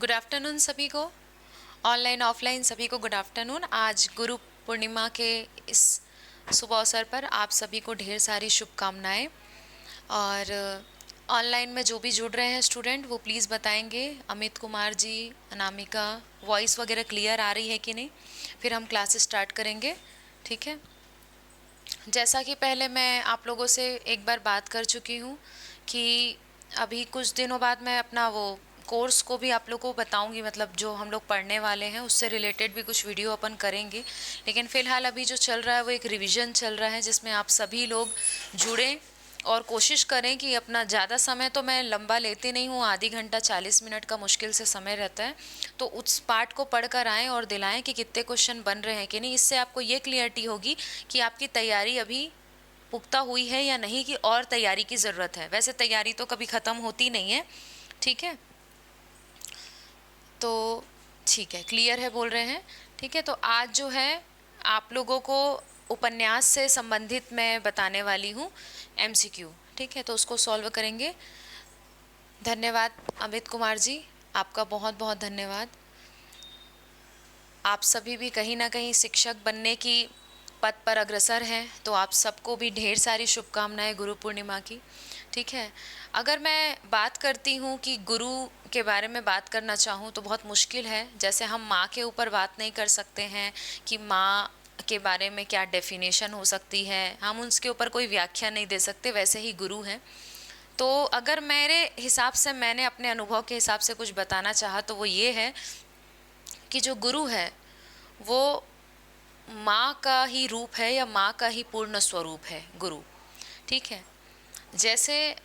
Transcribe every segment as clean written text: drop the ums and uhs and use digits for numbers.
Good afternoon सभी को, online offline सभी को गुड आफ्टरनून। आज गुरु पूर्णिमा के इस शुभ अवसर पर आप सभी को ढेर सारी शुभकामनाएं। और ऑनलाइन में जो भी जुड़ रहे हैं स्टूडेंट वो प्लीज़ बताएंगे अमित कुमार जी, अनामिका, वॉइस वगैरह क्लियर आ रही है कि नहीं, फिर हम क्लासेस स्टार्ट करेंगे। ठीक है। जैसा कि पहले मैं आप लोगों से एक बार बात कर चुकी हूँ कि अभी कुछ दिनों बाद मैं अपना वो कोर्स को भी आप लोगों को बताऊंगी, मतलब जो हम लोग पढ़ने वाले हैं उससे रिलेटेड भी कुछ वीडियो अपन करेंगे। लेकिन फ़िलहाल अभी जो चल रहा है वो एक रिवीजन चल रहा है जिसमें आप सभी लोग जुड़ें और कोशिश करें कि अपना ज़्यादा समय तो मैं लंबा लेती नहीं हूँ, आधी घंटा 40 मिनट का मुश्किल से समय रहता है, तो उस पार्ट को पढ़ कर आएँ और दिलाएं कि कितने क्वेश्चन बन रहे हैं कि नहीं। इससे आपको ये क्लियरिटी होगी कि आपकी तैयारी अभी पुख्ता हुई है या नहीं, कि और तैयारी की ज़रूरत है। वैसे तैयारी तो कभी ख़त्म होती नहीं है। ठीक है, तो ठीक है, क्लियर है बोल रहे हैं। ठीक है, तो आज जो है आप लोगों को उपन्यास से संबंधित मैं बताने वाली हूँ एमसीक्यू। ठीक है, तो उसको सॉल्व करेंगे। धन्यवाद अमित कुमार जी, आपका बहुत बहुत धन्यवाद। आप सभी भी कहीं ना कहीं शिक्षक बनने की पथ पर अग्रसर हैं, तो आप सबको भी ढेर सारी शुभकामनाएं गुरु पूर्णिमा की। ठीक है, अगर मैं बात करती हूँ कि गुरु के बारे में बात करना चाहूँ तो बहुत मुश्किल है। जैसे हम माँ के ऊपर बात नहीं कर सकते हैं कि माँ के बारे में क्या डेफिनेशन हो सकती है, हम उसके ऊपर कोई व्याख्या नहीं दे सकते, वैसे ही गुरु हैं। तो अगर मेरे हिसाब से, मैंने अपने अनुभव के हिसाब से कुछ बताना चाहा तो वो ये है कि जो गुरु है वो माँ का ही रूप है या माँ का ही पूर्ण स्वरूप है गुरु। ठीक है, जैसे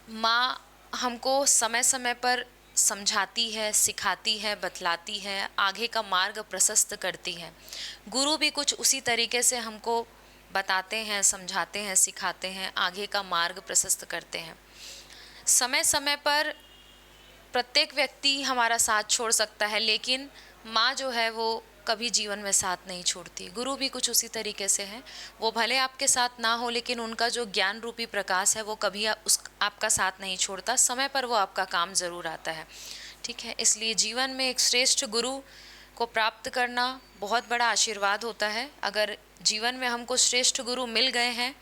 माँ हमको समय समय पर समझाती है, सिखाती है, बतलाती है, आगे का मार्ग प्रशस्त करती है, गुरु भी कुछ उसी तरीके से हमको बताते हैं, समझाते हैं, सिखाते हैं, आगे का मार्ग प्रशस्त करते हैं। समय समय पर प्रत्येक व्यक्ति हमारा साथ छोड़ सकता है, लेकिन माँ जो है वो कभी जीवन में साथ नहीं छोड़ती। गुरु भी कुछ उसी तरीके से हैं, वो भले आपके साथ ना हो लेकिन उनका जो ज्ञान रूपी प्रकाश है वो कभी आपका साथ नहीं छोड़ता, समय पर वो आपका काम ज़रूर आता है। ठीक है, इसलिए जीवन में एक श्रेष्ठ गुरु को प्राप्त करना बहुत बड़ा आशीर्वाद होता है। अगर जीवन में हमको श्रेष्ठ गुरु मिल गए हैं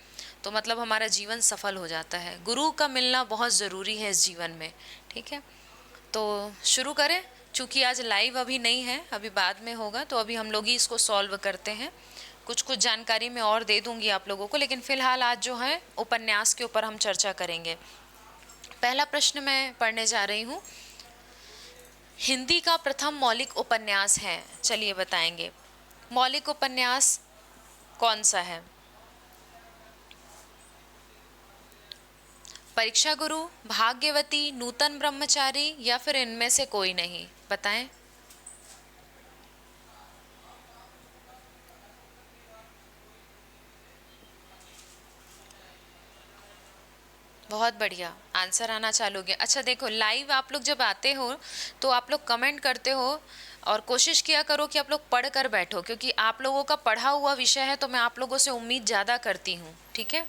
तो मतलब हमारा जीवन सफल हो जाता है। गुरु का मिलना बहुत ज़रूरी है इस जीवन में। ठीक है, तो शुरू करें। चूँकि आज लाइव अभी नहीं है, अभी बाद में होगा, तो अभी हम लोग ही इसको सॉल्व करते हैं। कुछ कुछ जानकारी मैं और दे दूंगी आप लोगों को, लेकिन फ़िलहाल आज जो है उपन्यास के ऊपर हम चर्चा करेंगे। पहला प्रश्न मैं पढ़ने जा रही हूँ। हिंदी का प्रथम मौलिक उपन्यास है, चलिए बताएंगे मौलिक उपन्यास कौन सा है। परीक्षा गुरु, भाग्यवती, नूतन ब्रह्मचारी या फिर इनमें से कोई नहीं, बताएं। बहुत बढ़िया, आंसर आना चालू हो गया। अच्छा देखो, लाइव आप लोग जब आते हो तो आप लोग कमेंट करते हो और कोशिश किया करो कि आप लोग पढ़ कर बैठो, क्योंकि आप लोगों का पढ़ा हुआ विषय है तो मैं आप लोगों से उम्मीद ज़्यादा करती हूँ। ठीक है,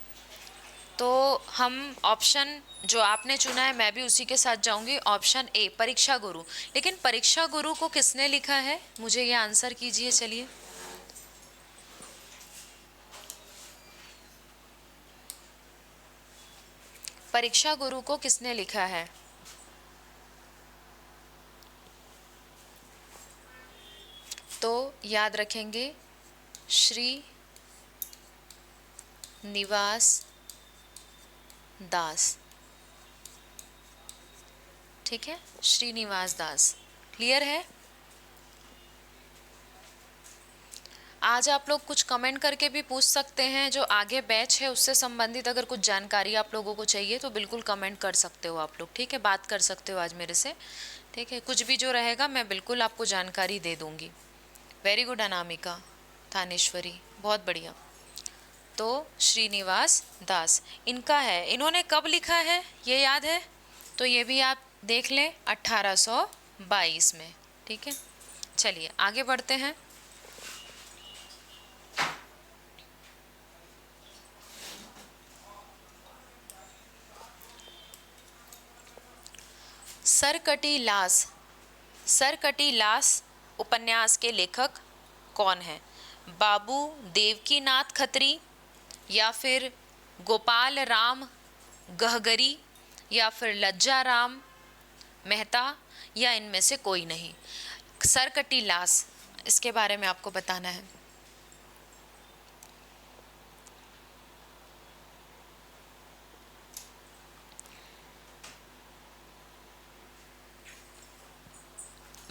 तो हम ऑप्शन जो आपने चुना है मैं भी उसी के साथ जाऊंगी, ऑप्शन ए परीक्षा गुरु। लेकिन परीक्षा गुरु को किसने लिखा है, मुझे ये आंसर कीजिए। चलिए, परीक्षा गुरु को किसने लिखा है। तो याद रखेंगे श्री निवास दास। ठीक है, श्रीनिवास दास। क्लियर है। आज आप लोग कुछ कमेंट करके भी पूछ सकते हैं, जो आगे बैच है उससे संबंधित अगर कुछ जानकारी आप लोगों को चाहिए तो बिल्कुल कमेंट कर सकते हो आप लोग। ठीक है, बात कर सकते हो आज मेरे से। ठीक है, कुछ भी जो रहेगा मैं बिल्कुल आपको जानकारी दे दूंगी। वेरी गुड अनामिका, थानेश्वरी, बहुत बढ़िया। तो श्रीनिवास दास इनका है। इन्होंने कब लिखा है ये याद है, तो ये भी आप देख लें, 1822 में। ठीक है, चलिए आगे बढ़ते हैं। सरकटी लास सरकटी लास उपन्यास के लेखक कौन है? बाबू देवकीनाथ खत्री, या फिर गोपाल राम गहगरी, या फिर लज्जा राम मेहता, या इनमें से कोई नहीं? सरकटी लास, इसके बारे में आपको बताना है।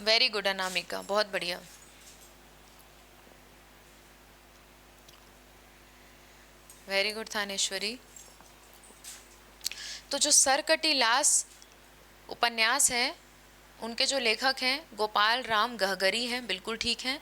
वेरी गुड अनामिका, बहुत बढ़िया। Very good Thaneshwari. तो जो सरकटी लास उपन्यास है, उनके जो लेखक हैं गोपाल राम गहगरी हैं, बिल्कुल ठीक हैं।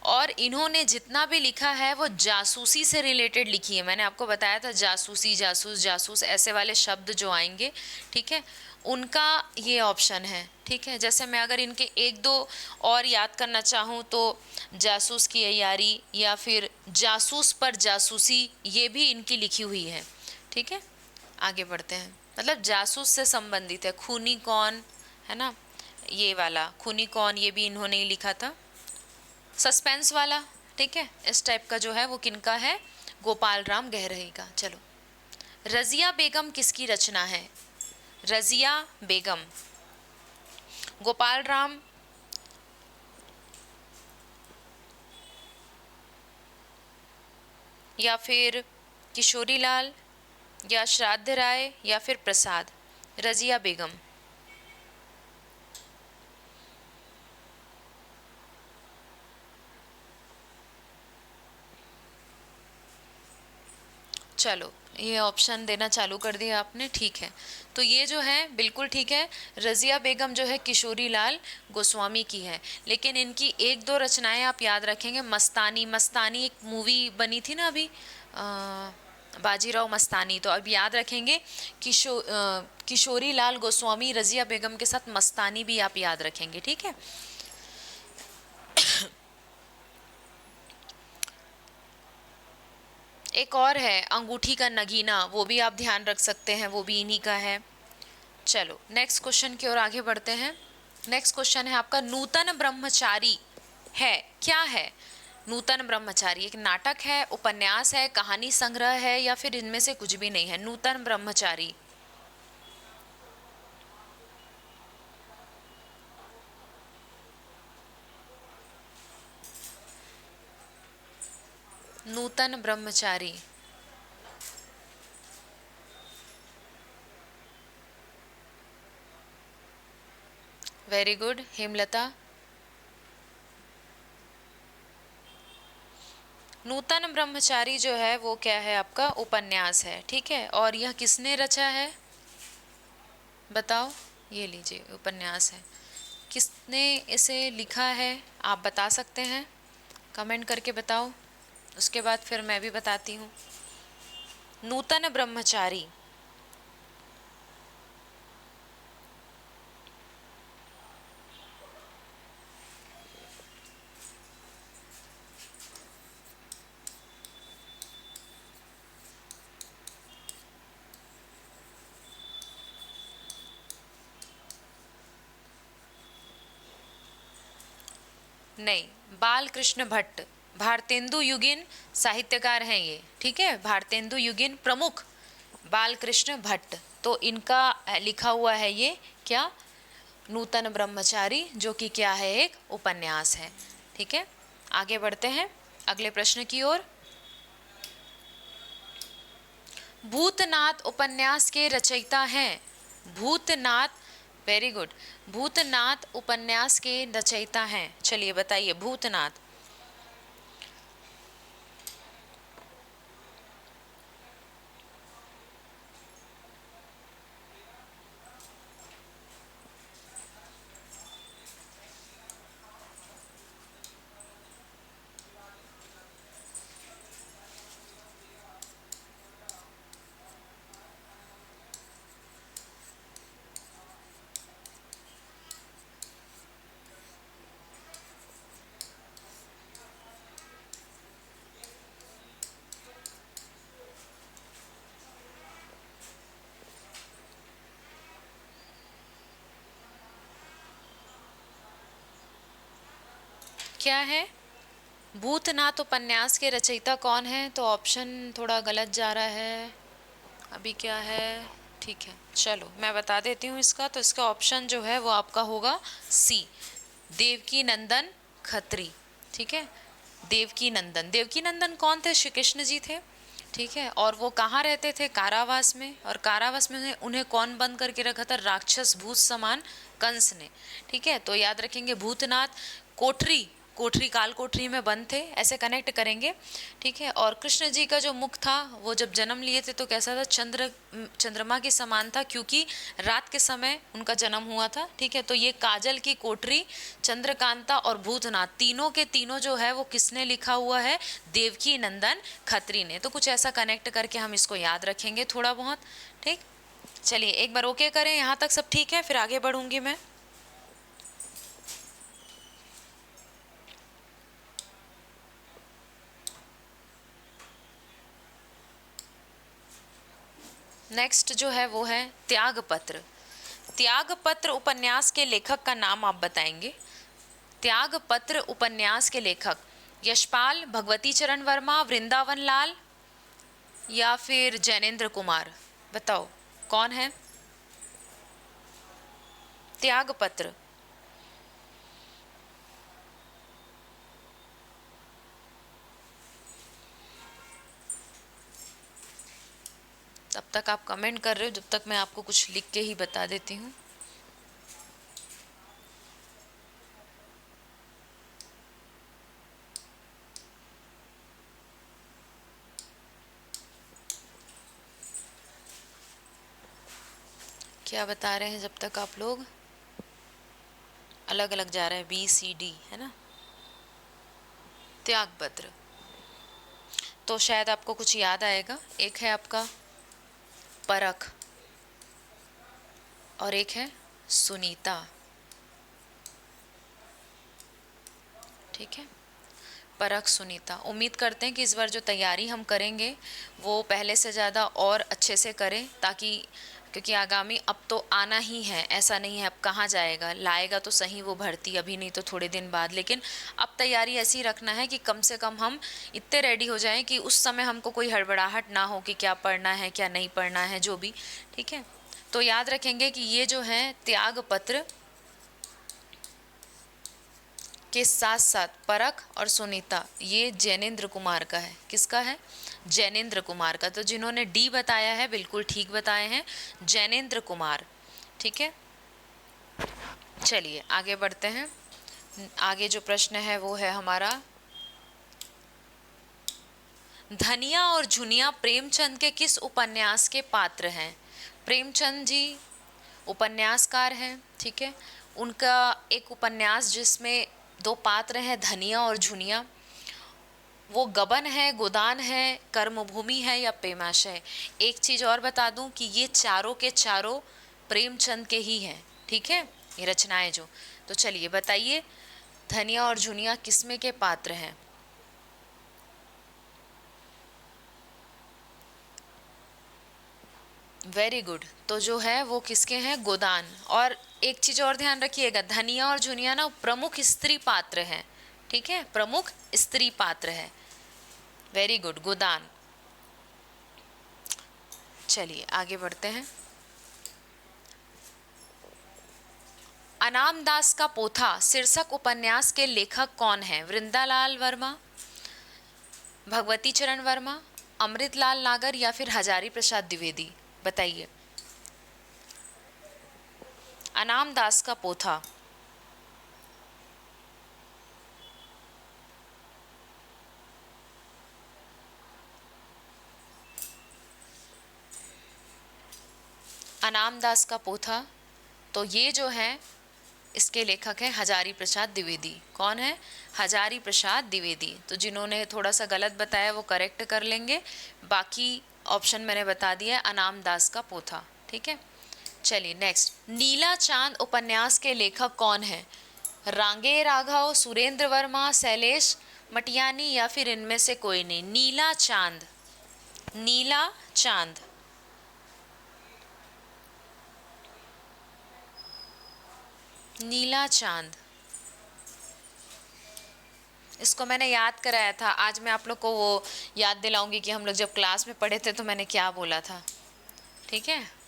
और इन्होंने जितना भी लिखा है वो जासूसी से रिलेटेड लिखी है। मैंने आपको बताया था जासूसी, जासूस, जासूस, ऐसे वाले शब्द जो आएंगे, ठीक है, उनका ये ऑप्शन है। ठीक है, जैसे मैं अगर इनके एक दो और याद करना चाहूँ तो जासूस की अय्यारी, या फिर जासूस पर जासूसी, ये भी इनकी लिखी हुई है। ठीक है, आगे बढ़ते हैं। मतलब जासूस से संबंधित है। खूनी कौन, है ना, ये वाला खूनी कौन, ये भी इन्होंने ही लिखा था। सस्पेंस वाला, ठीक है, इस टाइप का जो है वो किनका है? गोपाल राम गहरई का। चलो, रजिया बेगम किसकी रचना है? रजिया बेगम, गोपाल राम या फिर किशोरी लाल, या श्राद्ध राय, या फिर प्रसाद? रजिया बेगम। चलो, ये ऑप्शन देना चालू कर दिया आपने, ठीक है। तो ये जो है बिल्कुल ठीक है, रज़िया बेगम जो है किशोरी लाल गोस्वामी की है। लेकिन इनकी एक दो रचनाएं आप याद रखेंगे। मस्तानी, मस्तानी एक मूवी बनी थी ना अभी, बाजीराव मस्तानी, तो अब याद रखेंगे किशोरी लाल गोस्वामी, रज़िया बेगम के साथ मस्तानी भी आप याद रखेंगे, ठीक है। एक और है अंगूठी का नगीना, वो भी आप ध्यान रख सकते हैं, वो भी इन्हीं का है। चलो, नेक्स्ट क्वेश्चन की ओर आगे बढ़ते हैं। नेक्स्ट क्वेश्चन है आपका, नूतन ब्रह्मचारी है क्या है? नूतन ब्रह्मचारी एक नाटक है, उपन्यास है, कहानी संग्रह है, या फिर इनमें से कुछ भी नहीं है? नूतन ब्रह्मचारी। नूतन ब्रह्मचारी। Very good Hemlata. नूतन ब्रह्मचारी जो है वो क्या है आपका? उपन्यास है, ठीक है। और यह किसने रचा है बताओ? ये लीजिए, उपन्यास है। किसने इसे लिखा है आप बता सकते हैं, कमेंट करके बताओ। उसके बाद फिर मैं भी बताती हूँ। नूतन ब्रह्मचारी। नहीं, बाल कृष्ण भट्ट भारतेंदु युगीन साहित्यकार हैं ये, ठीक है। भारतेंदु युगीन प्रमुख बाल कृष्ण भट्ट, तो इनका लिखा हुआ है ये क्या? नूतन ब्रह्मचारी, जो कि क्या है? एक उपन्यास है, ठीक है। आगे बढ़ते हैं अगले प्रश्न की ओर। भूतनाथ उपन्यास के रचयिता हैं। भूतनाथ, वेरी गुड, भूतनाथ उपन्यास के रचयिता हैं। चलिए बताइए, भूतनाथ। क्या है? भूतनाथ उपन्यास के रचयिता कौन है? तो ऑप्शन थोड़ा गलत जा रहा है। अभी क्या है? ठीक है, चलो मैं बता देती हूँ इसका। तो इसका ऑप्शन जो है वो आपका होगा सी, देवकी नंदन खत्री। ठीक है, देवकी नंदन। देवकी नंदन कौन थे? श्री कृष्ण जी थे। ठीक है, और वो कहाँ रहते थे? कारावास में। और कारावास में उन्हें कौन बंद करके रखा था? राक्षस भूत समान कंस ने। ठीक है, तो याद रखेंगे भूतनाथ कोठरी, कोठरी काल कोठरी में बंद थे, ऐसे कनेक्ट करेंगे। ठीक है, और कृष्ण जी का जो मुख था वो जब जन्म लिए थे तो कैसा था? चंद्रमा के समान था, क्योंकि रात के समय उनका जन्म हुआ था। ठीक है, तो ये काजल की कोठरी, चंद्रकांता और भूतनाथ, तीनों के तीनों जो है वो किसने लिखा हुआ है? देवकी नंदन खत्री ने। तो कुछ ऐसा कनेक्ट करके हम इसको याद रखेंगे थोड़ा बहुत। ठीक, चलिए एक बार ओके करें, यहाँ तक सब ठीक है, फिर आगे बढ़ूंगी मैं। नेक्स्ट जो है वो है त्यागपत्र। त्यागपत्र उपन्यास के लेखक का नाम आप बताएंगे। त्यागपत्र उपन्यास के लेखक यशपाल, भगवती चरण वर्मा, वृंदावन लाल या फिर जैनेन्द्र कुमार? बताओ कौन है? त्यागपत्र। तब तक आप कमेंट कर रहे हो, जब तक मैं आपको कुछ लिख के ही बता देती हूँ। क्या बता रहे हैं जब तक आप लोग? अलग अलग जा रहा है, बी सी डी है ना। त्यागपत्र, तो शायद आपको कुछ याद आएगा। एक है आपका परख और एक है सुनीता। ठीक है, परख सुनीता। उम्मीद करते हैं कि इस बार जो तैयारी हम करेंगे वो पहले से ज़्यादा और अच्छे से करें, ताकि, क्योंकि आगामी अब तो आना ही है, ऐसा नहीं है अब कहाँ जाएगा, लाएगा तो सही वो भर्ती, अभी नहीं तो थोड़े दिन बाद, लेकिन अब तैयारी ऐसी रखना है कि कम से कम हम इतने रेडी हो जाएं कि उस समय हमको कोई हड़बड़ाहट ना हो कि क्या पढ़ना है क्या नहीं पढ़ना है, जो भी। ठीक है, तो याद रखेंगे कि ये जो है त्याग पत्र के साथ साथ परख और सुनीता, ये जैनेन्द्र कुमार का है। किसका है? जैनेन्द्र कुमार का। तो जिन्होंने डी बताया है बिल्कुल ठीक बताए हैं, जैनेन्द्र कुमार। ठीक है, चलिए आगे बढ़ते हैं। आगे जो प्रश्न है वो है हमारा, धनिया और झुनिया प्रेमचंद के किस उपन्यास के पात्र हैं? प्रेमचंद जी उपन्यासकार हैं। ठीक है, उनका एक उपन्यास जिसमें दो पात्र हैं, धनिया और झुनिया, वो गबन है, गोदान है, कर्मभूमि है या पेमाशय? एक चीज़ और बता दूं कि ये चारों के चारों प्रेमचंद के ही हैं। ठीक है, ये रचनाएं जो, तो चलिए बताइए धनिया और झुनिया किसमें के पात्र हैं? वेरी गुड, तो जो है वो किसके हैं? गोदान। और एक चीज़ और ध्यान रखिएगा, धनिया और झुनिया ना प्रमुख स्त्री पात्र हैं। ठीक है, प्रमुख स्त्री पात्र है। वेरी गुड, गोदान। चलिए आगे बढ़ते हैं। अनाम दास का पोथा शीर्षक उपन्यास के लेखक कौन है? वृंदालाल वर्मा, भगवती चरण वर्मा, अमृतलाल नागर या फिर हजारी प्रसाद द्विवेदी? बताइए। अनाम दास का पोथा, अनाम दास का पोथा, तो ये जो है इसके लेखक हैं हजारी प्रसाद द्विवेदी। कौन है? हजारी प्रसाद द्विवेदी। तो जिन्होंने थोड़ा सा गलत बताया वो करेक्ट कर लेंगे, बाकी ऑप्शन मैंने बता दिया है अनाम दास का पोथा। ठीक है, चलिए नेक्स्ट, नीला चांद उपन्यास के लेखक कौन है? रांगे राघव, सुरेंद्र वर्मा, शैलेश मटियानी या फिर इनमें से कोई नहीं? नीला चांद, नीला चांद। नीला चांद, इसको मैंने याद कराया था। आज मैं आप लोग को वो याद दिलाऊंगी कि हम लोग जब क्लास में पढ़े थे तो मैंने क्या बोला था। ठीक है,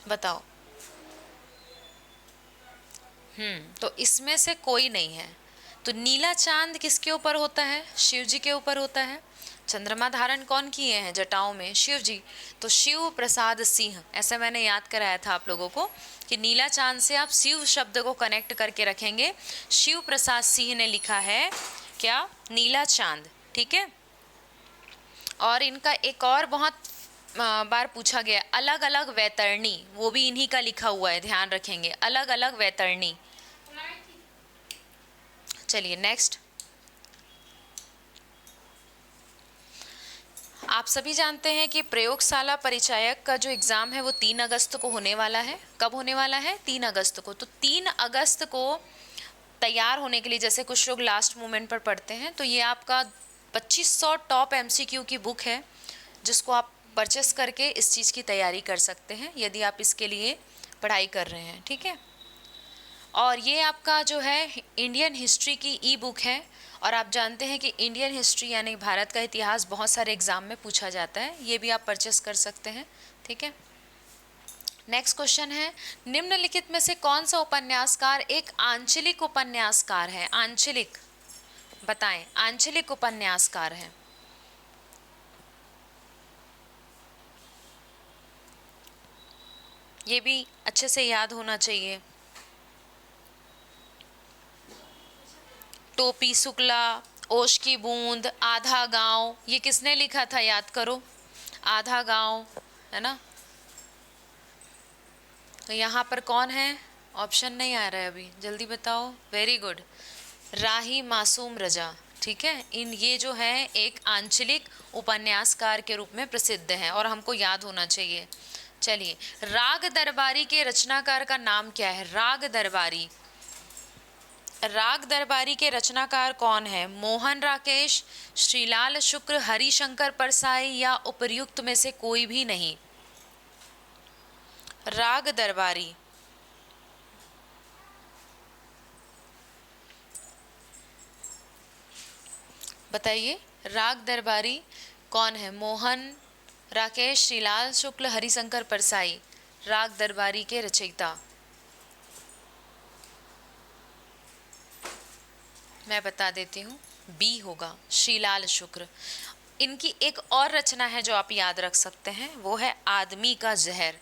बताओ। तो इसमें से कोई नहीं है। तो नीला चांद किसके ऊपर होता है? शिव जी के ऊपर होता है। चंद्रमा धारण कौन किए हैं जटाओं में? शिव जी। तो शिव प्रसाद सिंह, ऐसा मैंने याद कराया था आप लोगों को कि नीला चांद से आप शिव शब्द को कनेक्ट करके रखेंगे। शिव प्रसाद सिंह ने लिखा है क्या? नीला चांद। ठीक है। और इनका एक और बहुत बार पूछा गया, अलग अलग वैतरणी, वो भी इन्हीं का लिखा हुआ है, ध्यान रखेंगे, अलग अलग वैतरणी। चलिए नेक्स्ट। आप सभी जानते हैं कि प्रयोगशाला परिचायक का जो एग्ज़ाम है वो 3 अगस्त को होने वाला है। कब होने वाला है? 3 अगस्त को। तो 3 अगस्त को तैयार होने के लिए, जैसे कुछ लोग लास्ट मोमेंट पर पढ़ते हैं, तो ये आपका 2500 टॉप एमसीक्यू की बुक है जिसको आप परचेस करके इस चीज़ की तैयारी कर सकते हैं यदि आप इसके लिए पढ़ाई कर रहे हैं। ठीक है। और ये आपका जो है इंडियन हिस्ट्री की ई बुक है। और आप जानते हैं कि इंडियन हिस्ट्री यानी भारत का इतिहास बहुत सारे एग्जाम में पूछा जाता है, ये भी आप परचेस कर सकते हैं। ठीक है। नेक्स्ट क्वेश्चन है, निम्नलिखित में से कौन सा उपन्यासकार एक आंचलिक उपन्यासकार है? आंचलिक, बताएं, आंचलिक उपन्यासकार है। ये भी अच्छे से याद होना चाहिए। टोपी शुक्ला, ओश की बूंद, आधा गांव, ये किसने लिखा था? याद करो, आधा गांव, है ना। तो यहाँ पर कौन है? ऑप्शन नहीं आ रहा है अभी, जल्दी बताओ। वेरी गुड, राही मासूम रजा। ठीक है। ये जो है एक आंचलिक उपन्यासकार के रूप में प्रसिद्ध है और हमको याद होना चाहिए। चलिए, राग दरबारी के रचनाकार का नाम क्या है? राग दरबारी, राग दरबारी के रचनाकार कौन है? मोहन राकेश, श्रीलाल शुक्र, हरिशंकर परसाई या उपर्युक्त में से कोई भी नहीं? राग दरबारी, बताइए, राग दरबारी कौन है? मोहन राकेश, श्रीलाल शुक्ल, हरिशंकर परसाई, राग दरबारी के रचयिता। मैं बता देती हूँ, बी होगा, श्रीलाल शुक्र। इनकी एक और रचना है जो आप याद रख सकते हैं, वो है आदमी का जहर।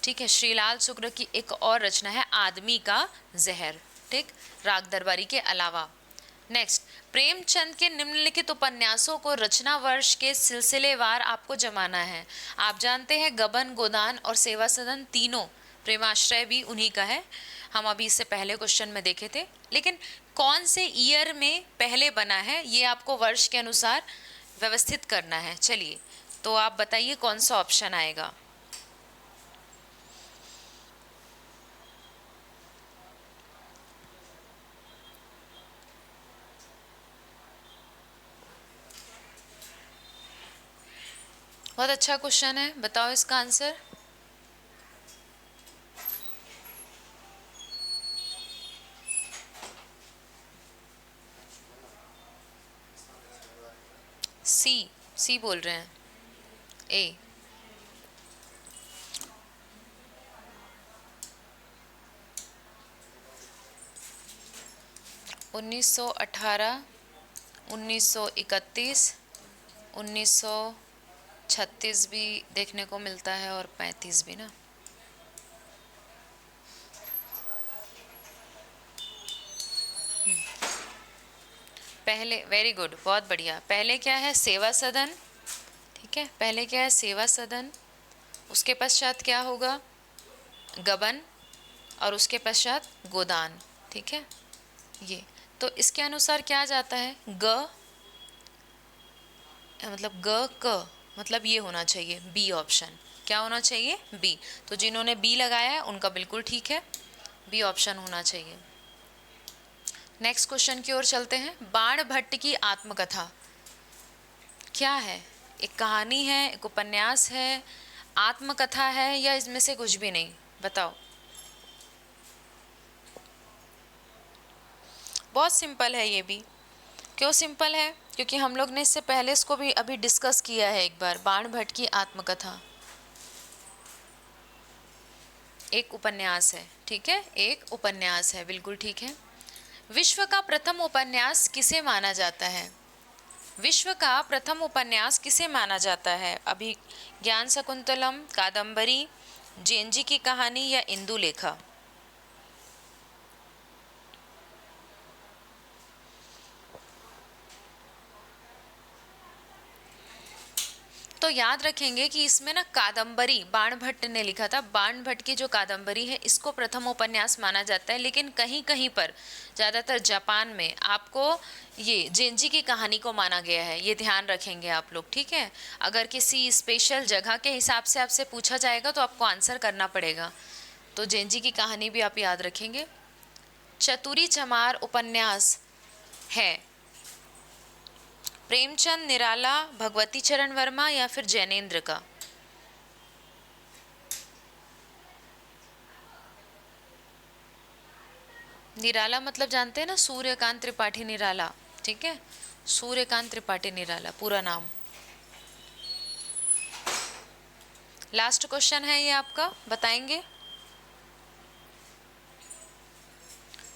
ठीक है, श्रीलाल शुक्र की एक और रचना है आदमी का जहर। ठीक, राग दरबारी के अलावा। नेक्स्ट, प्रेमचंद के निम्नलिखित उपन्यासों को रचना वर्ष के सिलसिलेवार आपको जमाना है। आप जानते हैं गबन, गोदान और सेवा सदन तीनों प्रेमाश्रय भी उन्हीं का है। हम अभी इससे पहले क्वेश्चन में देखे थे, लेकिन कौन से ईयर में पहले बना है ये आपको वर्ष के अनुसार व्यवस्थित करना है। चलिए, तो आप बताइए कौन सा ऑप्शन आएगा। बहुत अच्छा क्वेश्चन है, बताओ इसका आंसर। सी बोल रहे हैं, ए। 1918, 1931, 1936 भी देखने को मिलता है और 35 भी ना। पहले, वेरी गुड, बहुत बढ़िया। पहले क्या है? सेवा सदन। ठीक है, पहले क्या है? सेवा सदन। उसके पश्चात क्या होगा? गबन। और उसके पश्चात गोदान। ठीक है, ये तो इसके अनुसार क्या जाता है? ग, मतलब ग क, मतलब ये होना चाहिए बी ऑप्शन। क्या होना चाहिए? बी। तो जिन्होंने बी लगाया है उनका बिल्कुल ठीक है, बी ऑप्शन होना चाहिए। नेक्स्ट क्वेश्चन की ओर चलते हैं। बाण भट्ट की आत्मकथा क्या है? एक कहानी है, एक उपन्यास है, आत्मकथा है, या इसमें से कुछ भी नहीं? बताओ। बहुत सिंपल है ये भी। क्यों सिंपल है? क्योंकि हम लोग ने इससे पहले इसको भी अभी डिस्कस किया है एक बार। बाण भट्ट की आत्मकथा एक उपन्यास है, ठीक है, एक उपन्यास है, बिल्कुल ठीक है। विश्व का प्रथम उपन्यास किसे माना जाता है? विश्व का प्रथम उपन्यास किसे माना जाता है? अभी ज्ञान शकुंतलम, कादम्बरी, जेनजी की कहानी, या इंदुलेखा? तो याद रखेंगे कि इसमें ना कादम्बरी बाण भट्ट ने लिखा था। बाण भट्ट की जो कादम्बरी है इसको प्रथम उपन्यास माना जाता है, लेकिन कहीं कहीं पर, ज़्यादातर जापान में, आपको ये जेनजी की कहानी को माना गया है। ये ध्यान रखेंगे आप लोग, ठीक है। अगर किसी स्पेशल जगह के हिसाब से आपसे पूछा जाएगा तो आपको आंसर करना पड़ेगा। तो जेनजी की कहानी भी आप याद रखेंगे। चतुरी चमार उपन्यास है प्रेमचंद, निराला, भगवती चरण वर्मा, या फिर जैनेन्द्र का? निराला मतलब जानते हैं ना, सूर्यकांत त्रिपाठी निराला, ठीक है, सूर्यकांत त्रिपाठी निराला पूरा नाम। लास्ट क्वेश्चन है ये आपका, बताएंगे?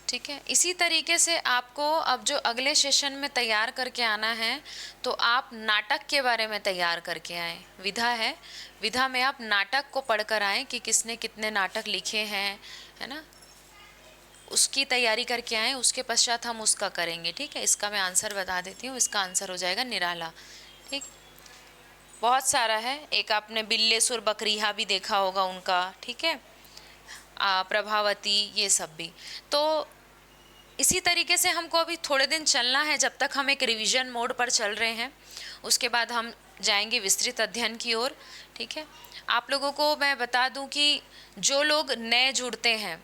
ठीक है। इसी तरीके से आपको अब जो अगले सेशन में तैयार करके आना है, तो आप नाटक के बारे में तैयार करके आएँ। विधा है, विधा में आप नाटक को पढ़कर आएँ कि किसने कितने नाटक लिखे हैं, है ना, उसकी तैयारी करके आएँ। उसके पश्चात हम उसका करेंगे, ठीक है। इसका मैं आंसर बता देती हूँ, इसका आंसर हो जाएगा निराला, ठीक। बहुत सारा है, एक आपने बिल्ले सुर बकरीहा भी देखा होगा उनका, ठीक है, प्रभावती, ये सब भी। तो इसी तरीके से हमको अभी थोड़े दिन चलना है, जब तक हम एक रिवीजन मोड पर चल रहे हैं। उसके बाद हम जाएंगे विस्तृत अध्ययन की ओर, ठीक है। आप लोगों को मैं बता दूं कि जो लोग नए जुड़ते हैं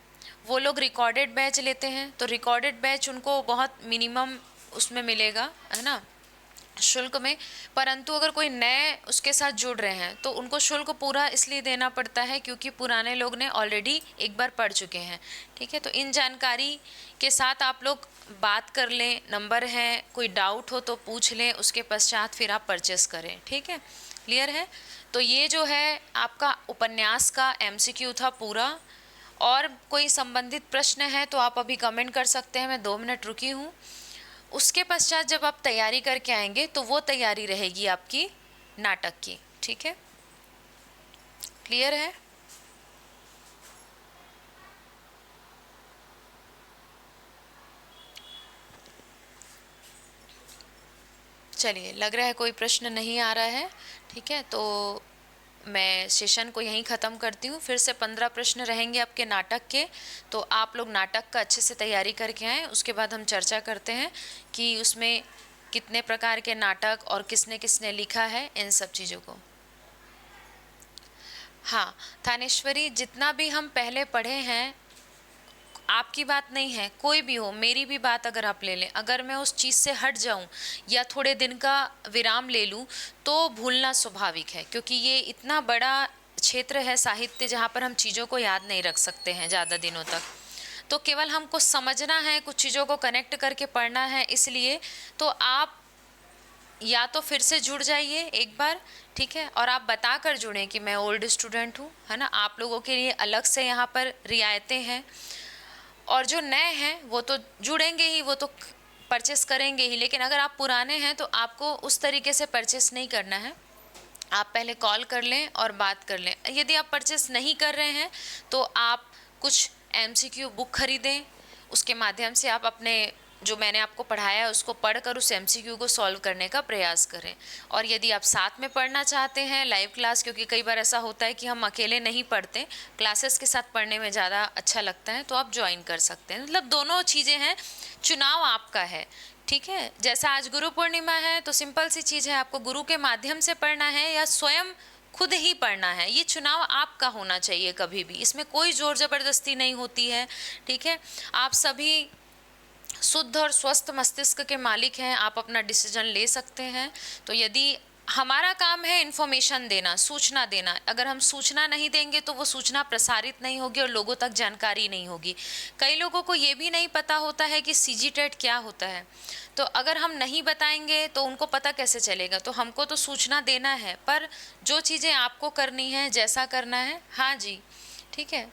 वो लोग रिकॉर्डेड बैच लेते हैं, तो रिकॉर्डेड बैच उनको बहुत मिनिमम उसमें मिलेगा, है ना, शुल्क में। परंतु अगर कोई नए उसके साथ जुड़ रहे हैं तो उनको शुल्क पूरा इसलिए देना पड़ता है क्योंकि पुराने लोग ने ऑलरेडी एक बार पढ़ चुके हैं, ठीक है। तो इन जानकारी के साथ आप लोग बात कर लें, नंबर है, कोई डाउट हो तो पूछ लें, उसके पश्चात फिर आप परचेस करें, ठीक है। क्लियर है? तो ये जो है आपका उपन्यास का एमसीक्यू था पूरा। और कोई संबंधित प्रश्न है तो आप अभी कमेंट कर सकते हैं, मैं 2 मिनट रुकी हूँ। उसके पश्चात जब आप तैयारी करके आएंगे तो वो तैयारी रहेगी आपकी नाटक की, ठीक है। क्लियर है? चलिए, लग रहा है कोई प्रश्न नहीं आ रहा है, ठीक है। तो मैं सेशन को यहीं ख़त्म करती हूँ। फिर से 15 प्रश्न रहेंगे आपके नाटक के, तो आप लोग नाटक का अच्छे से तैयारी करके आएँ। उसके बाद हम चर्चा करते हैं कि उसमें कितने प्रकार के नाटक और किसने किसने लिखा है, इन सब चीज़ों को। हाँ, थानेश्वरी, जितना भी हम पहले पढ़े हैं, आपकी बात नहीं है, कोई भी हो, मेरी भी बात अगर आप ले लें, अगर मैं उस चीज़ से हट जाऊं या थोड़े दिन का विराम ले लूं तो भूलना स्वाभाविक है, क्योंकि ये इतना बड़ा क्षेत्र है साहित्य जहाँ पर हम चीज़ों को याद नहीं रख सकते हैं ज़्यादा दिनों तक। तो केवल हमको समझना है, कुछ चीज़ों को कनेक्ट करके पढ़ना है, इसलिए तो आप या तो फिर से जुड़ जाइए एक बार, ठीक है, और आप बता कर जुड़ें कि मैं ओल्ड स्टूडेंट हूँ, है ना। आप लोगों के लिए अलग से यहाँ पर रियायतें हैं, और जो नए हैं वो तो जुड़ेंगे ही, वो तो परचेस करेंगे ही, लेकिन अगर आप पुराने हैं तो आपको उस तरीके से परचेस नहीं करना है। आप पहले कॉल कर लें और बात कर लें। यदि आप परचेस नहीं कर रहे हैं तो आप कुछ एमसीक्यू बुक खरीदें, उसके माध्यम से आप अपने जो मैंने आपको पढ़ाया है उसको पढ़कर उस एमसीक्यू को सॉल्व करने का प्रयास करें। और यदि आप साथ में पढ़ना चाहते हैं लाइव क्लास, क्योंकि कई बार ऐसा होता है कि हम अकेले नहीं पढ़ते, क्लासेस के साथ पढ़ने में ज़्यादा अच्छा लगता है, तो आप ज्वाइन कर सकते हैं। मतलब दोनों चीज़ें हैं, चुनाव आपका है, ठीक है। जैसा आज गुरु पूर्णिमा है तो सिंपल सी चीज़ है, आपको गुरु के माध्यम से पढ़ना है या स्वयं खुद ही पढ़ना है, ये चुनाव आपका होना चाहिए कभी भी। इसमें कोई जोर ज़बरदस्ती नहीं होती है, ठीक है। आप सभी शुद्ध और स्वस्थ मस्तिष्क के मालिक हैं, आप अपना डिसीजन ले सकते हैं। तो यदि हमारा काम है इन्फॉर्मेशन देना, सूचना देना, अगर हम सूचना नहीं देंगे तो वो सूचना प्रसारित नहीं होगी और लोगों तक जानकारी नहीं होगी। कई लोगों को ये भी नहीं पता होता है कि सीजीटेट क्या होता है, तो अगर हम नहीं बताएंगे तो उनको पता कैसे चलेगा। तो हमको तो सूचना देना है, पर जो चीज़ें आपको करनी है, जैसा करना है। हाँ जी, ठीक है,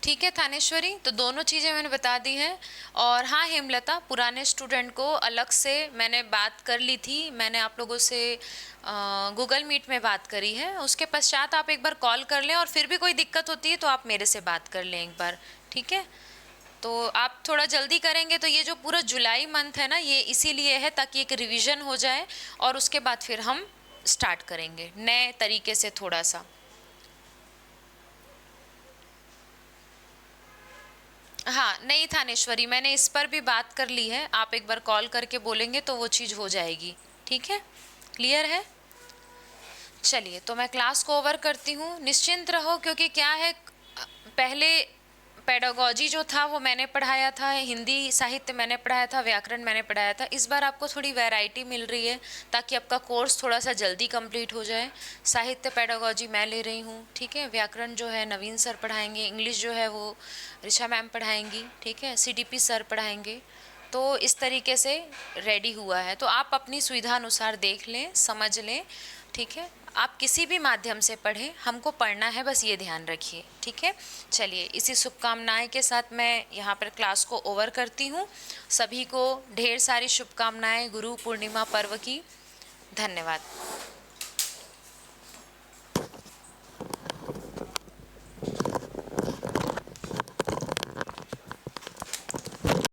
ठीक है थानेश्वरी, तो दोनों चीज़ें मैंने बता दी हैं। और हाँ हेमलता, पुराने स्टूडेंट को अलग से मैंने बात कर ली थी, मैंने आप लोगों से गूगल मीट में बात करी है। उसके पश्चात आप एक बार कॉल कर लें, और फिर भी कोई दिक्कत होती है तो आप मेरे से बात कर लें एक बार, ठीक है। तो आप थोड़ा जल्दी करेंगे तो ये जो पूरा जुलाई मंथ है ना, ये इसीलिए है ताकि एक रिवीजन हो जाए, और उसके बाद फिर हम स्टार्ट करेंगे नए तरीके से थोड़ा सा। हाँ नहीं थानेश्वरी, मैंने इस पर भी बात कर ली है, आप एक बार कॉल करके बोलेंगे तो वो चीज़ हो जाएगी, ठीक है, क्लियर है। चलिए, तो मैं क्लास को ओवर करती हूँ, निश्चिंत रहो, क्योंकि क्या है, पहले पेडागोजी जो था वो मैंने पढ़ाया था, हिंदी साहित्य मैंने पढ़ाया था, व्याकरण मैंने पढ़ाया था। इस बार आपको थोड़ी वैरायटी मिल रही है ताकि आपका कोर्स थोड़ा सा जल्दी कंप्लीट हो जाए। साहित्य पेडागोजी मैं ले रही हूँ, ठीक है। व्याकरण जो है नवीन सर पढ़ाएंगे, इंग्लिश जो है वो ऋषा मैम पढ़ाएंगी, ठीक है। सीडीपी सर पढ़ाएंगे। तो इस तरीके से रेडी हुआ है, तो आप अपनी सुविधा अनुसार देख लें, समझ लें, ठीक है। आप किसी भी माध्यम से पढ़ें, हमको पढ़ना है, बस ये ध्यान रखिए, ठीक है। चलिए, इसी शुभकामनाएं के साथ मैं यहाँ पर क्लास को ओवर करती हूँ। सभी को ढेर सारी शुभकामनाएं गुरु पूर्णिमा पर्व की। धन्यवाद।